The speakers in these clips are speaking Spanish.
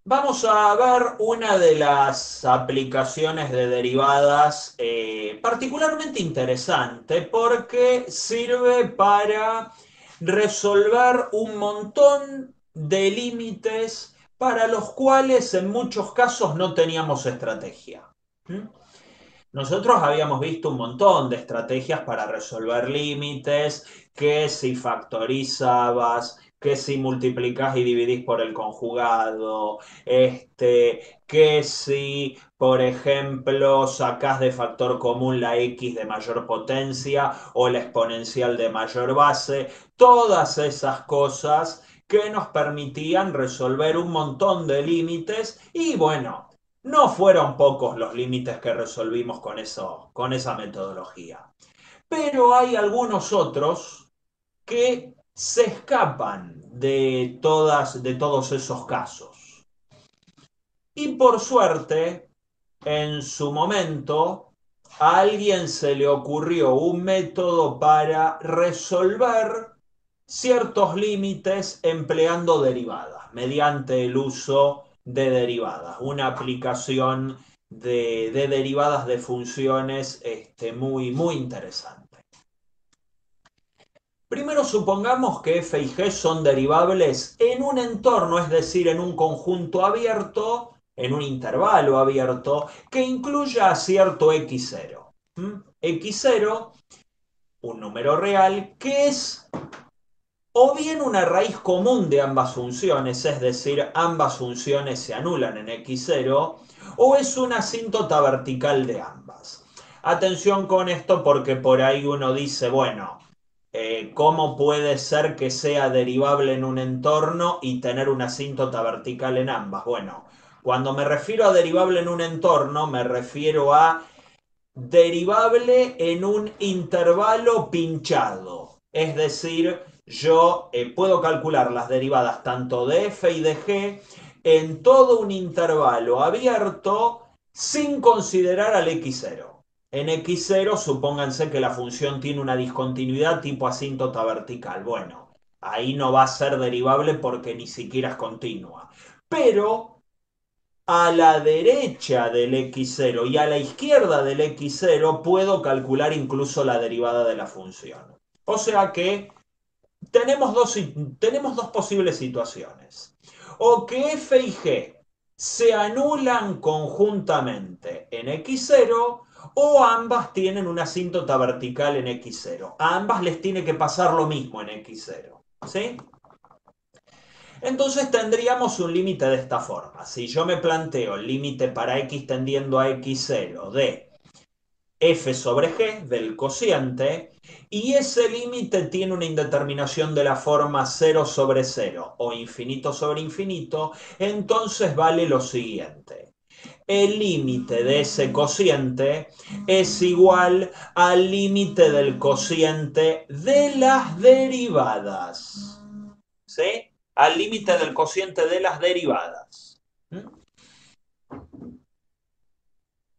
Vamos a ver una de las aplicaciones de derivadas particularmente interesante porque sirve para resolver un montón de límites para los cuales en muchos casos no teníamos estrategia. ¿Mm? Nosotros habíamos visto un montón de estrategias para resolver límites, que si factorizabas, que si multiplicás y dividís por el conjugado, que si, por ejemplo, sacás de factor común la x de mayor potencia o la exponencial de mayor base, todas esas cosas que nos permitían resolver un montón de límites y bueno, no fueron pocos los límites que resolvimos con eso, con esa metodología. Pero hay algunos otros que se escapan de todos esos casos. Y por suerte, en su momento, a alguien se le ocurrió un método para resolver ciertos límites empleando derivadas, mediante el uso de derivadas, una aplicación de derivadas de funciones muy interesante. Primero supongamos que f y g son derivables en un entorno, es decir, en un conjunto abierto, en un intervalo abierto, que incluya a cierto x0. X0, un número real, que es o bien una raíz común de ambas funciones, es decir, ambas funciones se anulan en x0, o es una asíntota vertical de ambas. Atención con esto porque por ahí uno dice, bueno, ¿cómo puede ser que sea derivable en un entorno y tener una asíntota vertical en ambas? Bueno, cuando me refiero a derivable en un entorno, me refiero a derivable en un intervalo pinchado. Es decir, yo puedo calcular las derivadas tanto de f y de g en todo un intervalo abierto sin considerar al x0. En x0 supónganse que la función tiene una discontinuidad tipo asíntota vertical. Bueno, ahí no va a ser derivable porque ni siquiera es continua. Pero a la derecha del x0 y a la izquierda del x0 puedo calcular incluso la derivada de la función. O sea que tenemos dos posibles situaciones. O que f y g se anulan conjuntamente en x0 o ambas tienen una asíntota vertical en x0. A ambas les tiene que pasar lo mismo en x0. ¿Sí? Entonces tendríamos un límite de esta forma. Si yo me planteo el límite para x tendiendo a x0 de f sobre g del cociente y ese límite tiene una indeterminación de la forma 0 sobre 0 o infinito sobre infinito, entonces vale lo siguiente. El límite de ese cociente es igual al límite del cociente de las derivadas. ¿Sí? Al límite del cociente de las derivadas. ¿Mm?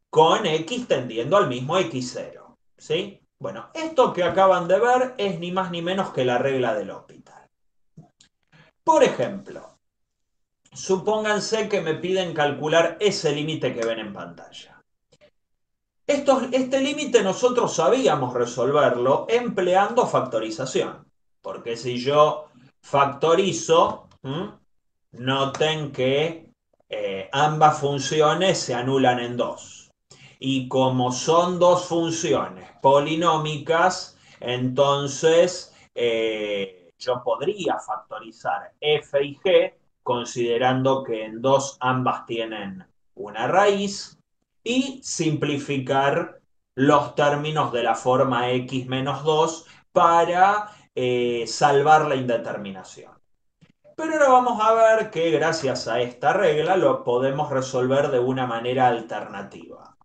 Con x tendiendo al mismo x0. ¿Sí? Bueno, esto que acaban de ver es ni más ni menos que la regla del L'Hopital. Por ejemplo, supónganse que me piden calcular ese límite que ven en pantalla. Este límite nosotros sabíamos resolverlo empleando factorización. Porque si yo factorizo, noten que ambas funciones se anulan en dos. Y como son dos funciones polinómicas, entonces yo podría factorizar f y g considerando que en dos ambas tienen una raíz y simplificar los términos de la forma x menos 2 para salvar la indeterminación. Pero ahora vamos a ver que gracias a esta regla lo podemos resolver de una manera alternativa.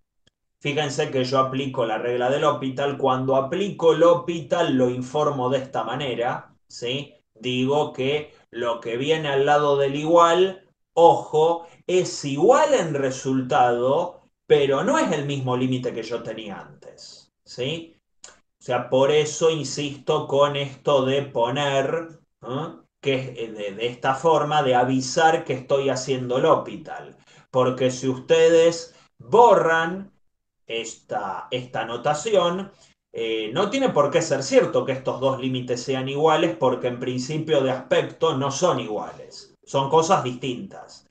Fíjense que yo aplico la regla del L'Hopital. Cuando aplico el L'Hopital lo informo de esta manera, ¿sí? Digo que lo que viene al lado del igual, ojo, es igual en resultado, pero no es el mismo límite que yo tenía antes, ¿sí? O sea, por eso insisto con esto de poner, ¿eh? que es de esta forma de avisar que estoy haciendo L'Hopital. Porque si ustedes borran esta notación, no tiene por qué ser cierto que estos dos límites sean iguales, porque en principio de aspecto no son iguales, son cosas distintas.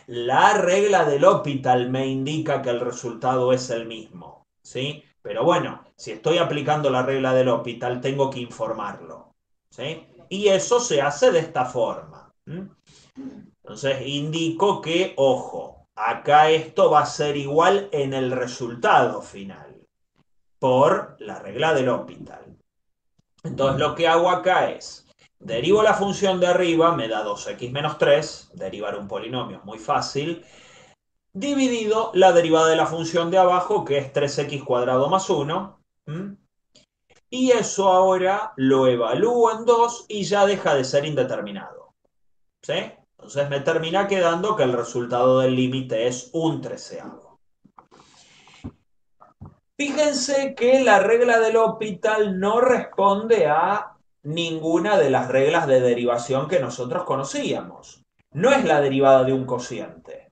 La regla del L'Hopital me indica que el resultado es el mismo, ¿sí? Pero bueno, si estoy aplicando la regla del L'Hopital, tengo que informarlo, ¿sí? Y eso se hace de esta forma. Entonces indico que, ojo, acá esto va a ser igual en el resultado final, por la regla del L'Hopital. Entonces lo que hago acá es, derivo la función de arriba, me da 2x menos 3, derivar un polinomio es muy fácil, dividido la derivada de la función de abajo, que es 3x cuadrado más 1, y eso ahora lo evalúo en 2 y ya deja de ser indeterminado, ¿sí? Entonces me termina quedando que el resultado del límite es un treceavo. Fíjense que la regla del L'Hopital no responde a ninguna de las reglas de derivación que nosotros conocíamos. No es la derivada de un cociente.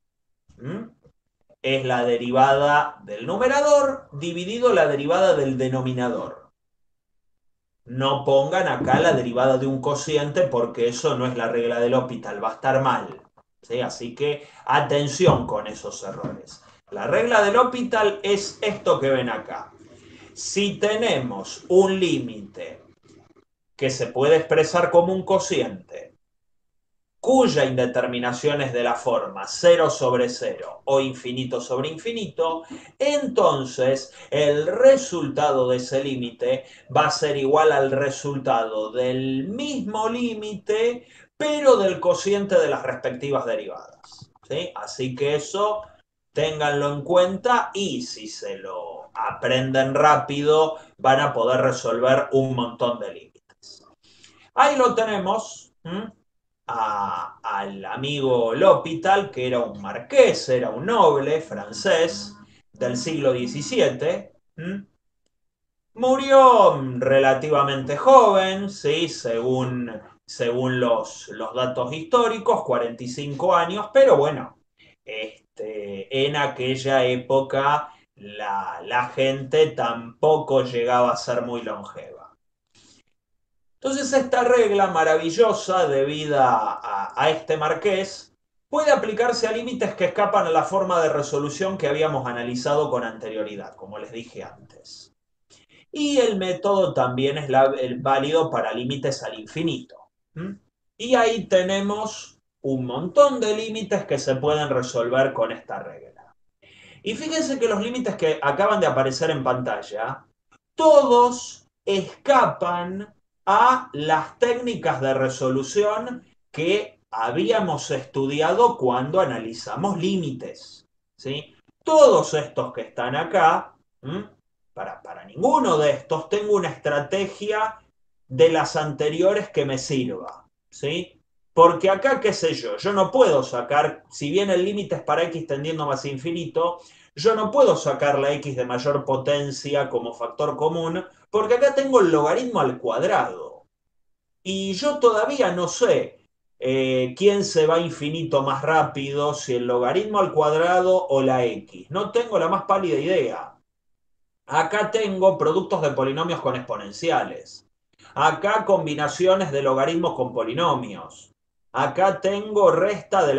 Es la derivada del numerador dividido la derivada del denominador. No pongan acá la derivada de un cociente porque eso no es la regla del L'Hopital, va a estar mal, ¿sí? Así que atención con esos errores. La regla del L'Hopital es esto que ven acá. Si tenemos un límite que se puede expresar como un cociente, cuya indeterminación es de la forma 0 sobre 0 o infinito sobre infinito, entonces el resultado de ese límite va a ser igual al resultado del mismo límite, pero del cociente de las respectivas derivadas, ¿sí? Así que eso ténganlo en cuenta y si se lo aprenden rápido van a poder resolver un montón de límites. Ahí lo tenemos. Al amigo L'Hopital, que era un marqués, era un noble francés del siglo XVII. Murió relativamente joven, ¿sí? según los datos históricos, 45 años, pero bueno, en aquella época la gente tampoco llegaba a ser muy longeva. Entonces esta regla maravillosa debida a este marqués puede aplicarse a límites que escapan a la forma de resolución que habíamos analizado con anterioridad, como les dije antes. Y el método también es válido para límites al infinito. Y ahí tenemos un montón de límites que se pueden resolver con esta regla. Y fíjense que los límites que acaban de aparecer en pantalla, todos escapan a las técnicas de resolución que habíamos estudiado cuando analizamos límites, ¿sí? Todos estos que están acá, para ninguno de estos tengo una estrategia de las anteriores que me sirva, ¿sí? Porque acá, qué sé yo no puedo sacar, si bien el límite es para x tendiendo más infinito, yo no puedo sacar la x de mayor potencia como factor común, porque acá tengo el logaritmo al cuadrado. Y yo todavía no sé quién se va a infinito más rápido, si el logaritmo al cuadrado o la x. No tengo la más pálida idea. Acá tengo productos de polinomios con exponenciales. Acá combinaciones de logaritmos con polinomios. Acá tengo resta de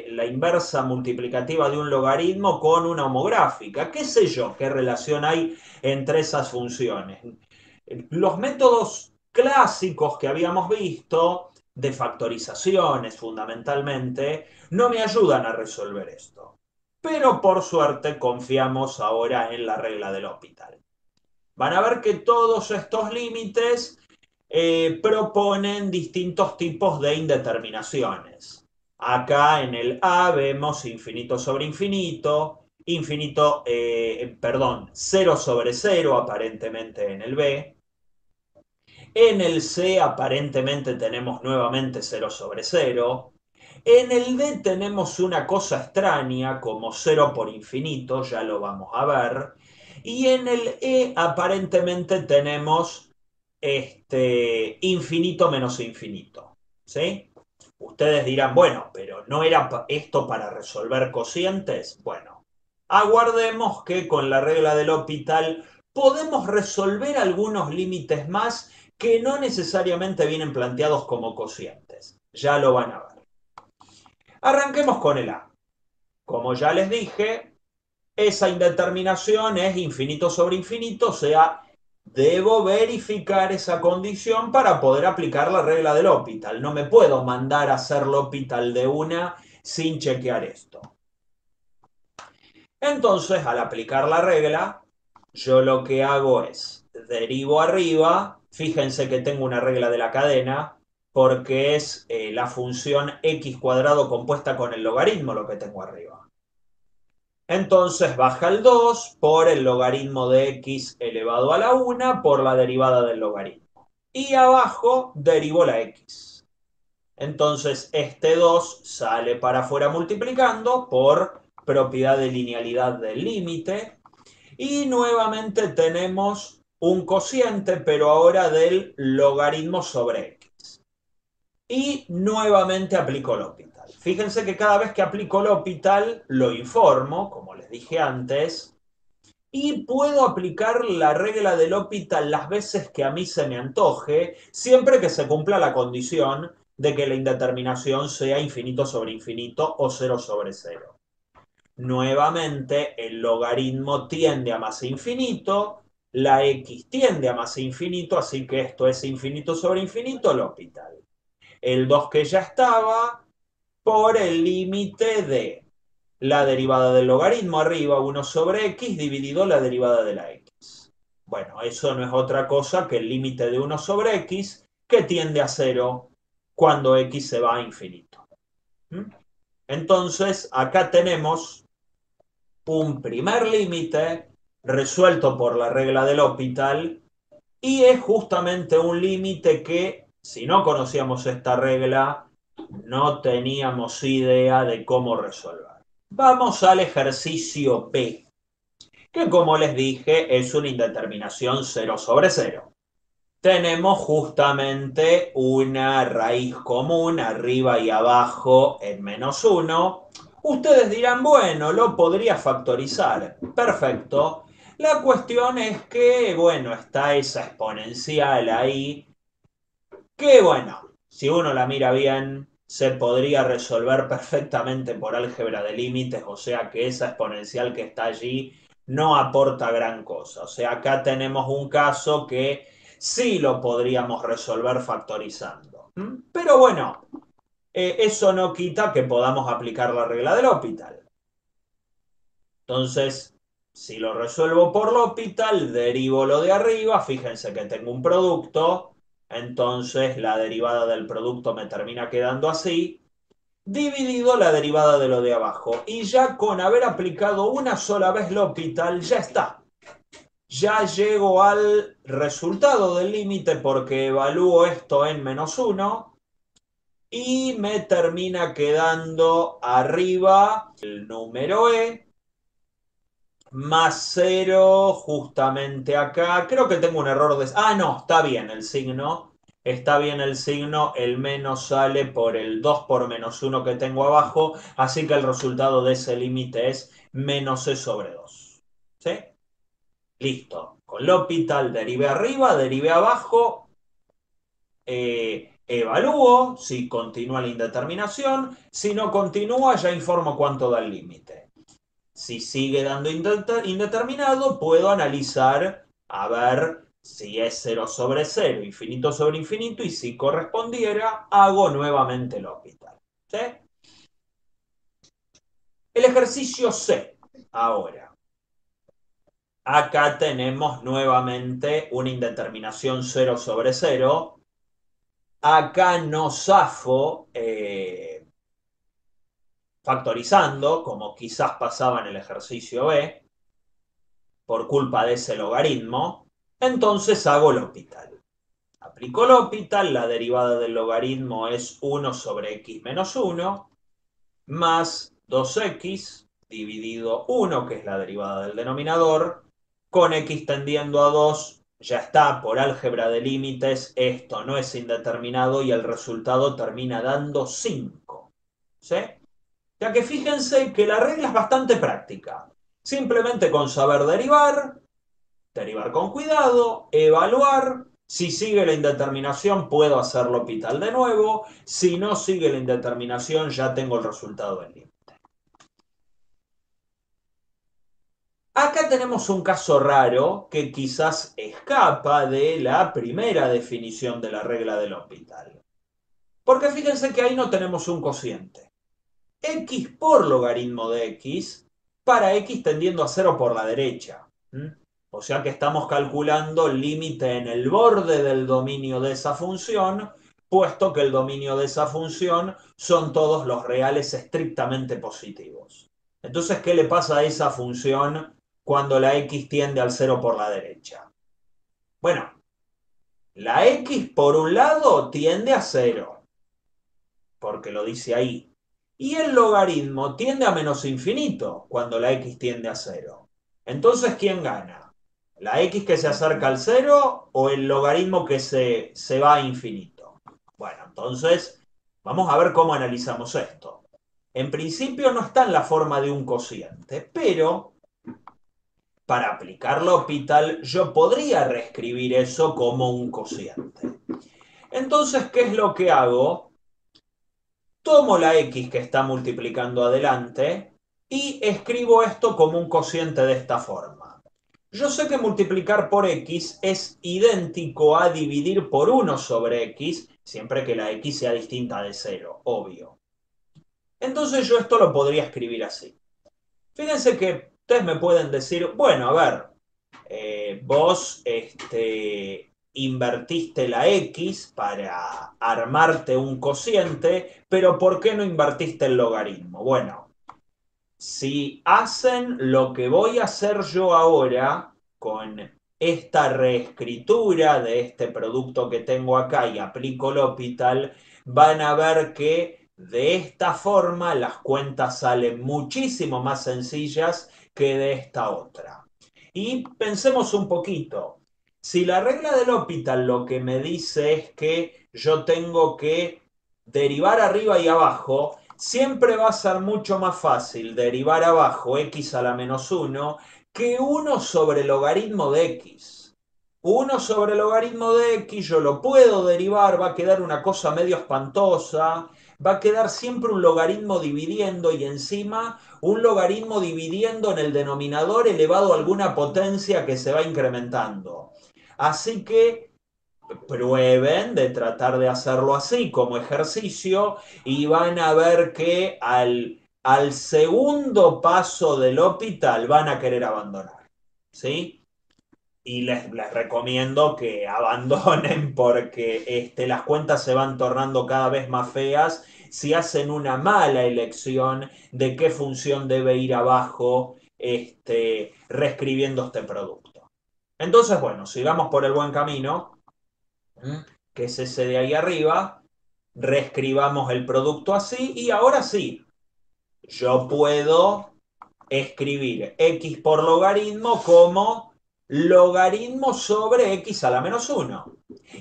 la inversa multiplicativa de un logaritmo con una homográfica. ¿Qué sé yo? ¿Qué relación hay entre esas funciones? Los métodos clásicos que habíamos visto, de factorizaciones fundamentalmente, no me ayudan a resolver esto. Pero por suerte confiamos ahora en la regla del L'Hopital. Van a ver que todos estos límites proponen distintos tipos de indeterminaciones. Acá en el A vemos infinito sobre infinito, perdón, 0 sobre 0 aparentemente en el B. En el C aparentemente tenemos nuevamente 0 sobre 0. En el D tenemos una cosa extraña como 0 por infinito, ya lo vamos a ver. Y en el E aparentemente tenemos infinito menos infinito. ¿sí? Ustedes dirán, bueno, pero ¿no era esto para resolver cocientes? Bueno, aguardemos que con la regla del L'Hopital podemos resolver algunos límites más que no necesariamente vienen planteados como cocientes. Ya lo van a ver. Arranquemos con el A. Como ya les dije, esa indeterminación es infinito sobre infinito, o sea, debo verificar esa condición para poder aplicar la regla del L'Hopital. No me puedo mandar a hacer L'Hopital de una sin chequear esto. Entonces, al aplicar la regla, yo lo que hago es derivo arriba. Fíjense que tengo una regla de la cadena porque es la función x cuadrado compuesta con el logaritmo lo que tengo arriba. Entonces baja el 2 por el logaritmo de x elevado a la 1 por la derivada del logaritmo. Y abajo derivo la x. Entonces este 2 sale para afuera multiplicando por propiedad de linealidad del límite. Y nuevamente tenemos un cociente, pero ahora del logaritmo sobre x. Y nuevamente aplico L'Hopital. Fíjense que cada vez que aplico L'Hopital lo informo, como les dije antes, y puedo aplicar la regla del L'Hopital las veces que a mí se me antoje, siempre que se cumpla la condición de que la indeterminación sea infinito sobre infinito o 0 sobre 0. Nuevamente, el logaritmo tiende a más infinito, la x tiende a más infinito, así que esto es infinito sobre infinito, L'Hopital. El 2 que ya estaba por el límite de la derivada del logaritmo arriba, 1 sobre x, dividido la derivada de la x. Bueno, eso no es otra cosa que el límite de 1 sobre x que tiende a 0 cuando x se va a infinito. Entonces, acá tenemos un primer límite resuelto por la regla del L'Hopital y es justamente un límite que, si no conocíamos esta regla, no teníamos idea de cómo resolver. Vamos al ejercicio B, que como les dije es una indeterminación 0 sobre 0. Tenemos justamente una raíz común arriba y abajo en menos 1. Ustedes dirán, bueno, lo podría factorizar. Perfecto. La cuestión es que, bueno, está esa exponencial ahí, que bueno, si uno la mira bien, se podría resolver perfectamente por álgebra de límites, o sea que esa exponencial que está allí no aporta gran cosa. O sea, acá tenemos un caso que sí lo podríamos resolver factorizando. Pero bueno, eso no quita que podamos aplicar la regla del L'Hopital. Entonces, si lo resuelvo por L'Hopital, derivo lo de arriba, fíjense que tengo un producto, entonces la derivada del producto me termina quedando así, dividido la derivada de lo de abajo. Y ya con haber aplicado una sola vez L'Hopital, ya está. Ya llego al resultado del límite porque evalúo esto en menos 1 y me termina quedando arriba el número E más 0 justamente acá. Creo que tengo un error de... Ah, no, está bien el signo. Está bien el signo, el menos sale por el 2 por menos 1 que tengo abajo, así que el resultado de ese límite es menos e sobre 2. ¿Sí? Listo. Con L'Hopital derivé arriba, derivé abajo, evalúo si continúa la indeterminación, si no continúa ya informo cuánto da el límite. Si sigue dando indeterminado, puedo analizar a ver si es 0 sobre 0, infinito sobre infinito, y si correspondiera, hago nuevamente el L'Hopital. ¿Sí? El ejercicio C, ahora. Acá tenemos nuevamente una indeterminación 0 sobre 0. Acá no zafo factorizando, como quizás pasaba en el ejercicio B, por culpa de ese logaritmo, entonces hago L'Hopital. Aplico L'Hopital, la derivada del logaritmo es 1 sobre x menos 1, más 2x dividido 1, que es la derivada del denominador, con x tendiendo a 2, ya está, por álgebra de límites, esto no es indeterminado y el resultado termina dando 5. ¿Sí? Ya que fíjense que la regla es bastante práctica. Simplemente con saber derivar con cuidado, evaluar. Si sigue la indeterminación, puedo hacer L'Hopital de nuevo. Si no sigue la indeterminación, ya tengo el resultado del límite. Acá tenemos un caso raro que quizás escapa de la primera definición de la regla del L'Hopital. Porque fíjense que ahí no tenemos un cociente. X por logaritmo de X para X tendiendo a 0 por la derecha. O sea que estamos calculando el límite en el borde del dominio de esa función, puesto que el dominio de esa función son todos los reales estrictamente positivos. Entonces, ¿qué le pasa a esa función cuando la X tiende al 0 por la derecha? Bueno, la X por un lado tiende a 0, porque lo dice ahí. Y el logaritmo tiende a menos infinito cuando la X tiende a 0. Entonces, ¿quién gana? ¿La X que se acerca al 0 o el logaritmo que se va a infinito? Bueno, entonces, vamos a ver cómo analizamos esto. En principio no está en la forma de un cociente, pero para aplicar L'Hopital yo podría reescribir eso como un cociente. Entonces, ¿qué es lo que hago? Tomo la X que está multiplicando adelante y escribo esto como un cociente de esta forma. Yo sé que multiplicar por X es idéntico a dividir por 1 sobre X, siempre que la X sea distinta de 0, obvio. Entonces yo esto lo podría escribir así. Fíjense que ustedes me pueden decir, bueno, a ver, vos invertiste la X para armarte un cociente, pero ¿por qué no invertiste el logaritmo? Bueno, si hacen lo que voy a hacer yo ahora con esta reescritura de este producto que tengo acá y aplico L'Hopital, van a ver que de esta forma las cuentas salen muchísimo más sencillas que de esta otra. Y pensemos un poquito. Si la regla del L'Hopital lo que me dice es que yo tengo que derivar arriba y abajo, siempre va a ser mucho más fácil derivar abajo x a la menos 1 que 1 sobre el logaritmo de x. 1 sobre el logaritmo de x yo lo puedo derivar, va a quedar una cosa medio espantosa, va a quedar siempre un logaritmo dividiendo y encima un logaritmo dividiendo en el denominador elevado a alguna potencia que se va incrementando. Así que prueben de tratar de hacerlo así como ejercicio y van a ver que al segundo paso del L'Hopital van a querer abandonar. ¿Sí? Y les recomiendo que abandonen porque las cuentas se van tornando cada vez más feas si hacen una mala elección de qué función debe ir abajo reescribiendo este producto. Entonces, bueno, sigamos por el buen camino, que es ese de ahí arriba, reescribamos el producto así y ahora sí, yo puedo escribir x por logaritmo como logaritmo sobre x a la menos 1.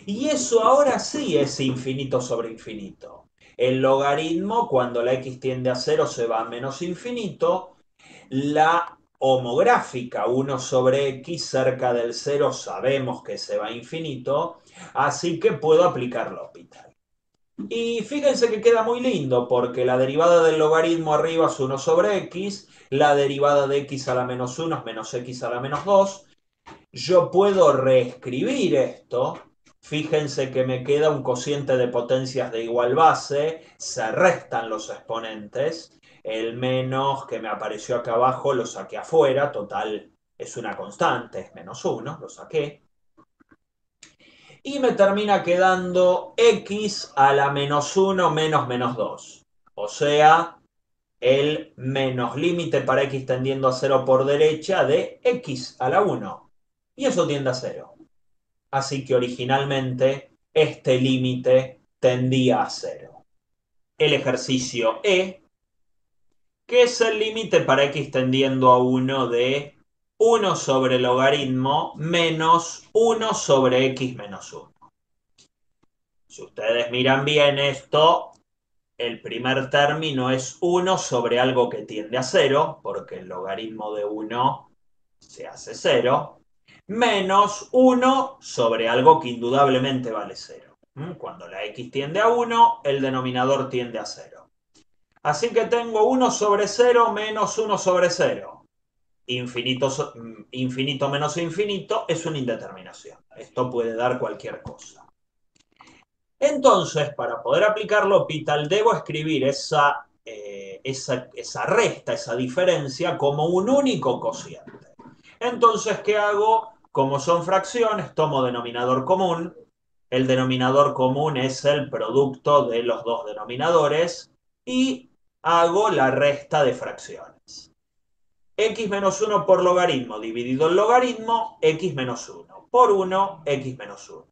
Y eso ahora sí es infinito sobre infinito. El logaritmo, cuando la x tiende a 0, se va a menos infinito. La homográfica 1 sobre x cerca del 0 sabemos que se va a infinito, así que puedo aplicar L'Hopital. Y fíjense que queda muy lindo porque la derivada del logaritmo arriba es 1 sobre x, la derivada de x a la menos 1 es menos x a la menos 2. Yo puedo reescribir esto. Fíjense que me queda un cociente de potencias de igual base, se restan los exponentes, el menos que me apareció acá abajo lo saqué afuera, total es una constante, es menos 1, lo saqué. Y me termina quedando x a la menos 1 menos menos 2. O sea, el menos límite para x tendiendo a 0 por derecha de x a la 1. Y eso tiende a 0. Así que originalmente este límite tendía a 0. El ejercicio E, que es el límite para x tendiendo a 1 de 1 sobre logaritmo menos 1 sobre x menos 1. Si ustedes miran bien esto, el primer término es 1 sobre algo que tiende a 0, porque el logaritmo de 1 se hace 0, menos 1 sobre algo que indudablemente vale 0. Cuando la x tiende a 1, el denominador tiende a 0. Así que tengo 1 sobre 0 menos 1 sobre 0. Infinito, infinito menos infinito es una indeterminación. Esto puede dar cualquier cosa. Entonces, para poder aplicar L'Hopital, debo escribir esa resta, esa diferencia, como un único cociente. Entonces, ¿qué hago? Como son fracciones, tomo denominador común. El denominador común es el producto de los dos denominadores y hago la resta de fracciones. X menos 1 por logaritmo dividido el logaritmo, x menos 1 por 1, x menos 1.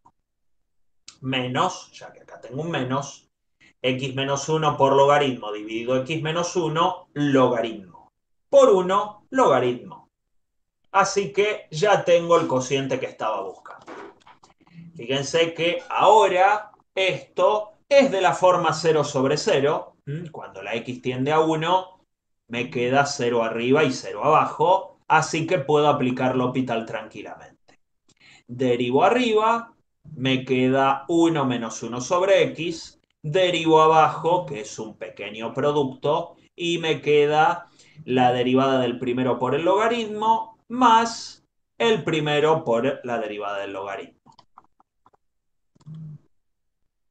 Menos, ya que acá tengo un menos, x menos 1 por logaritmo dividido x menos 1, logaritmo. Por 1, logaritmo. Así que ya tengo el cociente que estaba buscando. Fíjense que ahora esto es de la forma 0 sobre 0. Cuando la x tiende a 1, me queda 0 arriba y 0 abajo. Así que puedo aplicar L'Hopital tranquilamente. Derivo arriba, me queda 1 menos 1 sobre x. Derivo abajo, que es un pequeño producto, y me queda la derivada del primero por el logaritmo más el primero por la derivada del logaritmo.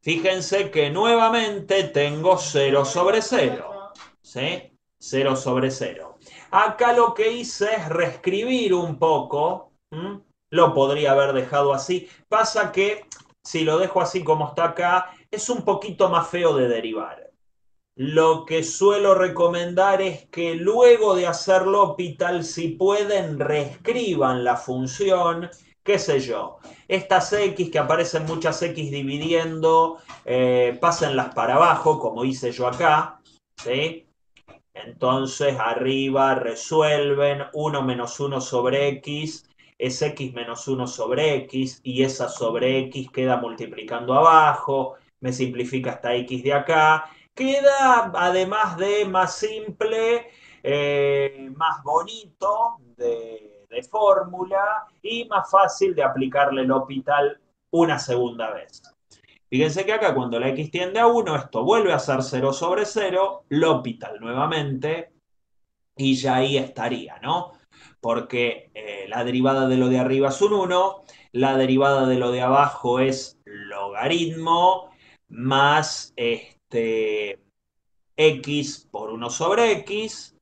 Fíjense que nuevamente tengo 0 sobre 0. ¿Sí? 0 sobre 0. Acá lo que hice es reescribir un poco. Lo podría haber dejado así. Pasa que si lo dejo así como está acá, es un poquito más feo de derivar. Lo que suelo recomendar es que luego de hacer L'Hopital, si pueden, reescriban la función, qué sé yo. Estas x, que aparecen muchas x dividiendo, pásenlas para abajo, como hice yo acá, ¿sí? Entonces arriba resuelven 1 menos 1 sobre x, es x menos 1 sobre x, y esa sobre x queda multiplicando abajo, me simplifica esta x de acá. Queda, además de más simple, más bonito de fórmula y más fácil de aplicarle el L'Hopital una segunda vez. Fíjense que acá cuando la x tiende a 1, esto vuelve a ser 0 sobre 0, L'Hopital nuevamente, y ya ahí estaría, ¿no? Porque la derivada de lo de arriba es un 1, la derivada de lo de abajo es logaritmo más x por 1 sobre x,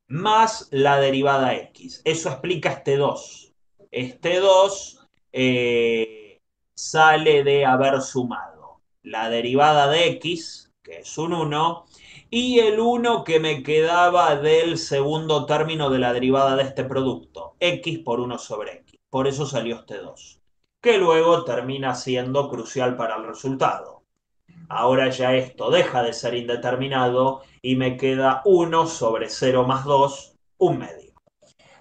más la derivada x. Eso explica este 2. Este 2 sale de haber sumado la derivada de x, que es un 1, y el 1 que me quedaba del segundo término de la derivada de este producto, x por 1 sobre x. Por eso salió este 2, que luego termina siendo crucial para el resultado. Ahora ya esto deja de ser indeterminado y me queda 1 sobre 0 más 2, un medio.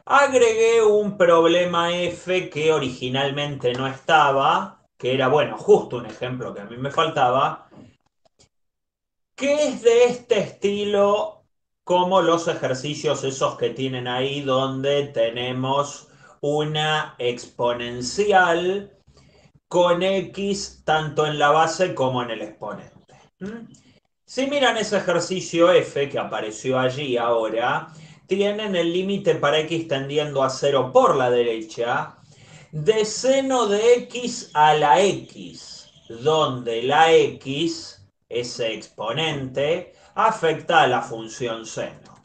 Agregué un problema f que originalmente no estaba, que era, bueno, justo un ejemplo que a mí me faltaba, que es de este estilo, como los ejercicios esos que tienen ahí, donde tenemos una exponencial con x tanto en la base como en el exponente. Si miran ese ejercicio f que apareció allí ahora, tienen el límite para x tendiendo a 0 por la derecha de seno de x a la x, donde la x, ese exponente, afecta a la función seno.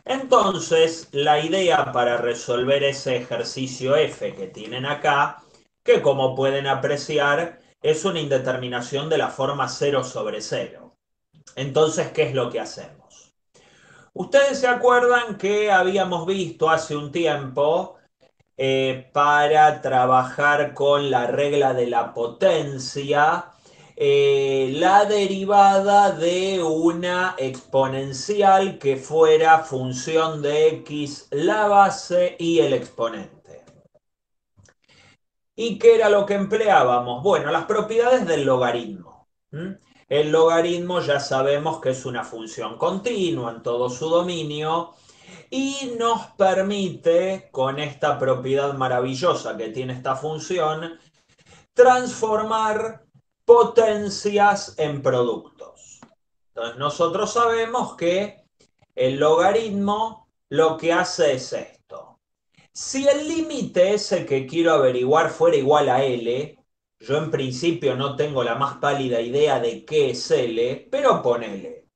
Entonces, la idea para resolver ese ejercicio f que tienen acá, que como pueden apreciar, es una indeterminación de la forma 0 sobre 0. Entonces, ¿qué es lo que hacemos? Ustedes se acuerdan que habíamos visto hace un tiempo, para trabajar con la regla de la potencia, la derivada de una exponencial que fuera función de x la base y el exponente. ¿Y qué era lo que empleábamos? Bueno, las propiedades del logaritmo. El logaritmo ya sabemos que es una función continua en todo su dominio y nos permite, con esta propiedad maravillosa que tiene esta función, transformar potencias en productos. Entonces nosotros sabemos que el logaritmo lo que hace es esto. Si el límite ese que quiero averiguar fuera igual a L, yo en principio no tengo la más pálida idea de qué es L, pero ponele.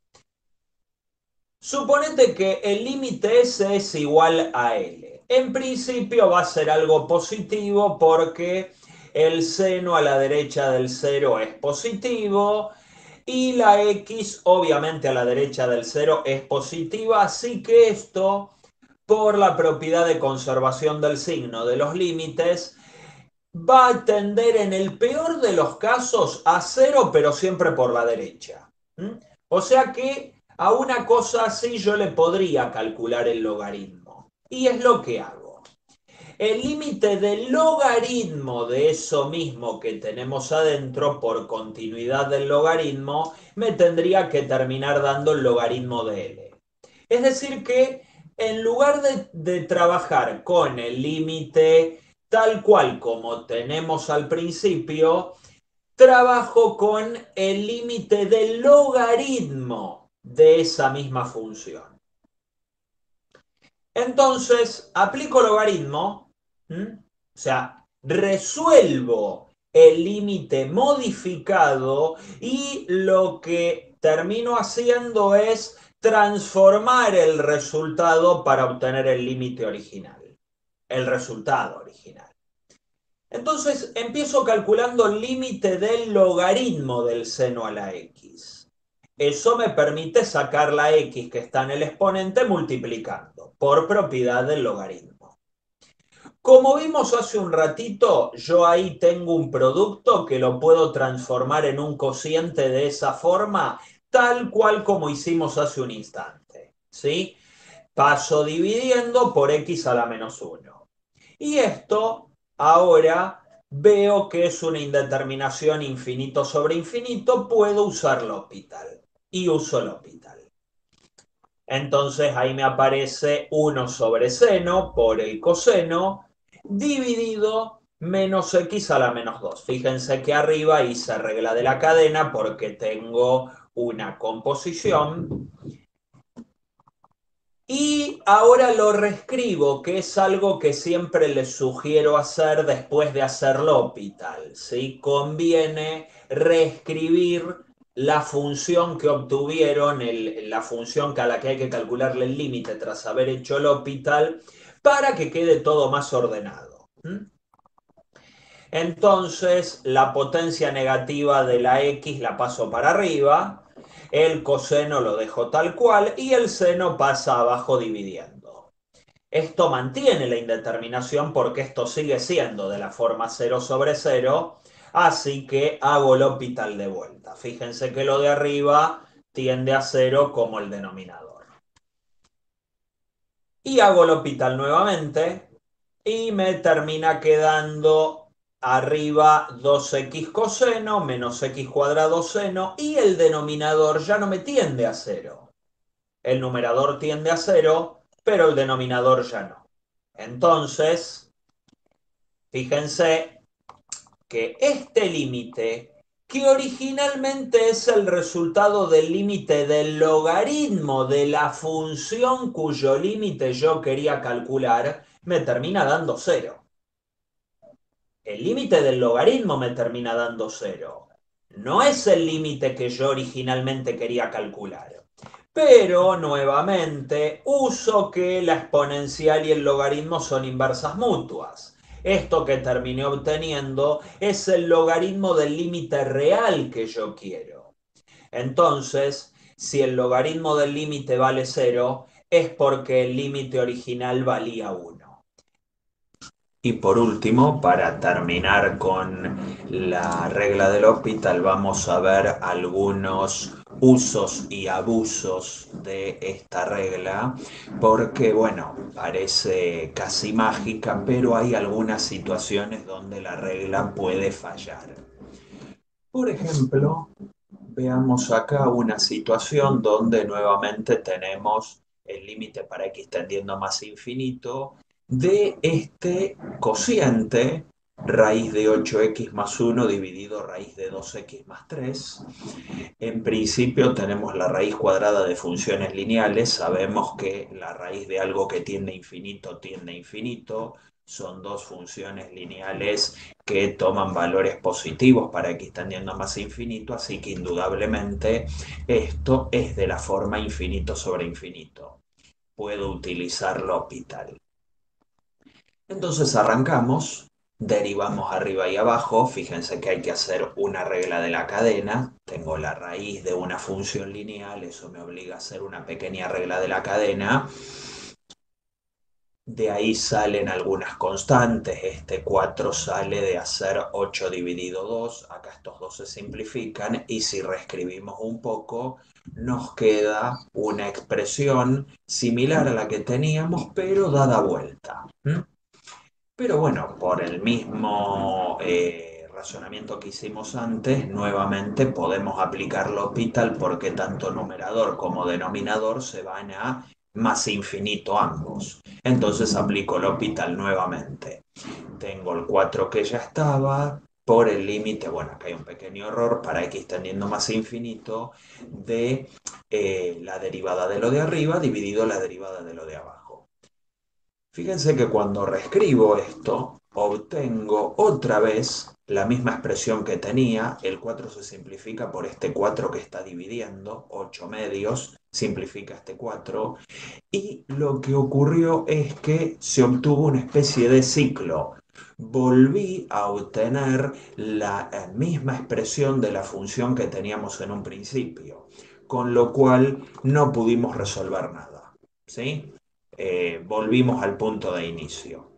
Suponete que el límite ese es igual a L. En principio va a ser algo positivo porque el seno a la derecha del 0 es positivo y la x obviamente a la derecha del 0 es positiva, así que esto, por la propiedad de conservación del signo de los límites, va a tender en el peor de los casos a 0, pero siempre por la derecha. O sea que a una cosa así yo le podría calcular el logaritmo. Y es lo que hago. El límite del logaritmo de eso mismo que tenemos adentro por continuidad del logaritmo me tendría que terminar dando el logaritmo de L. Es decir que en lugar de trabajar con el límite tal cual como tenemos al principio, trabajo con el límite del logaritmo de esa misma función. Entonces, aplico logaritmo, o sea, resuelvo el límite modificado y lo que termino haciendo es transformar el resultado para obtener el límite original, el resultado original. Entonces empiezo calculando el límite del logaritmo del seno a la x. Eso me permite sacar la x que está en el exponente multiplicando, por propiedad del logaritmo. Como vimos hace un ratito, yo ahí tengo un producto que lo puedo transformar en un cociente de esa forma, tal cual como hicimos hace un instante. ¿Sí? Paso dividiendo por x a la menos 1. Y esto ahora veo que es una indeterminación infinito sobre infinito, puedo usar L'Hopital. Y uso L'Hopital. Entonces ahí me aparece 1 sobre seno por el coseno dividido menos x a la menos 2. Fíjense que arriba hice regla de la cadena porque tengo una composición. Y ahora lo reescribo, que es algo que siempre les sugiero hacer después de hacer L'Hopital, ¿sí? Conviene reescribir la función que obtuvieron, la función a la que hay que calcularle el límite tras haber hecho L'Hopital, para que quede todo más ordenado. Entonces, la potencia negativa de la x la paso para arriba, el coseno lo dejo tal cual y el seno pasa abajo dividiendo. Esto mantiene la indeterminación porque esto sigue siendo de la forma 0 sobre 0, así que hago L'Hopital de vuelta. Fíjense que lo de arriba tiende a 0 como el denominador. Y hago L'Hopital nuevamente y me termina quedando arriba 2x coseno menos x cuadrado seno y el denominador ya no me tiende a 0. El numerador tiende a 0, pero el denominador ya no. Entonces, fíjense que este límite, que originalmente es el resultado del límite del logaritmo de la función cuyo límite yo quería calcular, me termina dando 0. El límite del logaritmo me termina dando 0. No es el límite que yo originalmente quería calcular. Pero, nuevamente, uso que la exponencial y el logaritmo son inversas mutuas. Esto que terminé obteniendo es el logaritmo del límite real que yo quiero. Entonces, si el logaritmo del límite vale 0, es porque el límite original valía 1. Y por último, para terminar con la regla del hospital, vamos a ver algunos usos y abusos de esta regla, porque bueno, parece casi mágica, pero hay algunas situaciones donde la regla puede fallar. Por ejemplo, veamos acá una situación donde nuevamente tenemos el límite para x tendiendo a más infinito de este cociente raíz de 8x más 1 dividido raíz de 2x más 3. En principio tenemos la raíz cuadrada de funciones lineales, sabemos que la raíz de algo que tiende a infinito, son dos funciones lineales que toman valores positivos para x tendiendo a más infinito, así que indudablemente esto es de la forma infinito sobre infinito. Puedo utilizar L'Hopital. Entonces arrancamos, derivamos arriba y abajo, fíjense que hay que hacer una regla de la cadena, tengo la raíz de una función lineal, eso me obliga a hacer una pequeña regla de la cadena, de ahí salen algunas constantes, este 4 sale de hacer 8 dividido 2, acá estos dos se simplifican y si reescribimos un poco nos queda una expresión similar a la que teníamos pero dada vuelta. Pero bueno, por el mismo razonamiento que hicimos antes, nuevamente podemos aplicar L'Hopital porque tanto numerador como denominador se van a más infinito ambos. Entonces aplico L'Hopital nuevamente. Tengo el 4 que ya estaba por el límite, bueno, acá hay un pequeño error para x tendiendo más infinito de la derivada de lo de arriba dividido la derivada de lo de abajo. Fíjense que cuando reescribo esto, obtengo otra vez la misma expresión que tenía. El 4 se simplifica por este 4 que está dividiendo, 8 medios, simplifica este 4. Y lo que ocurrió es que se obtuvo una especie de ciclo. Volví a obtener la misma expresión de la función que teníamos en un principio, con lo cual no pudimos resolver nada. ¿Sí? Volvimos al punto de inicio.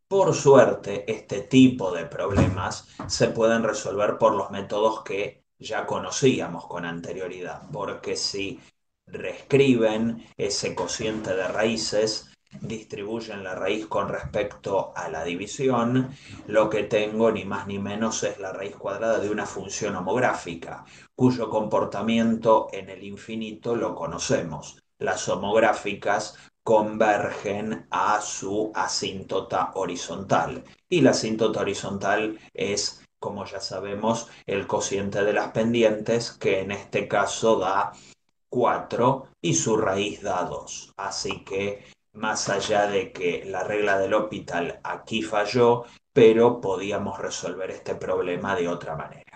Por suerte, este tipo de problemas se pueden resolver por los métodos que ya conocíamos con anterioridad, porque si reescriben ese cociente de raíces, distribuyen la raíz con respecto a la división, lo que tengo ni más ni menos es la raíz cuadrada de una función homográfica, cuyo comportamiento en el infinito lo conocemos. Las homográficas convergen a su asíntota horizontal. Y la asíntota horizontal es, como ya sabemos, el cociente de las pendientes, que en este caso da 4 y su raíz da 2. Así que, más allá de que la regla del L'Hopital aquí falló, pero podíamos resolver este problema de otra manera.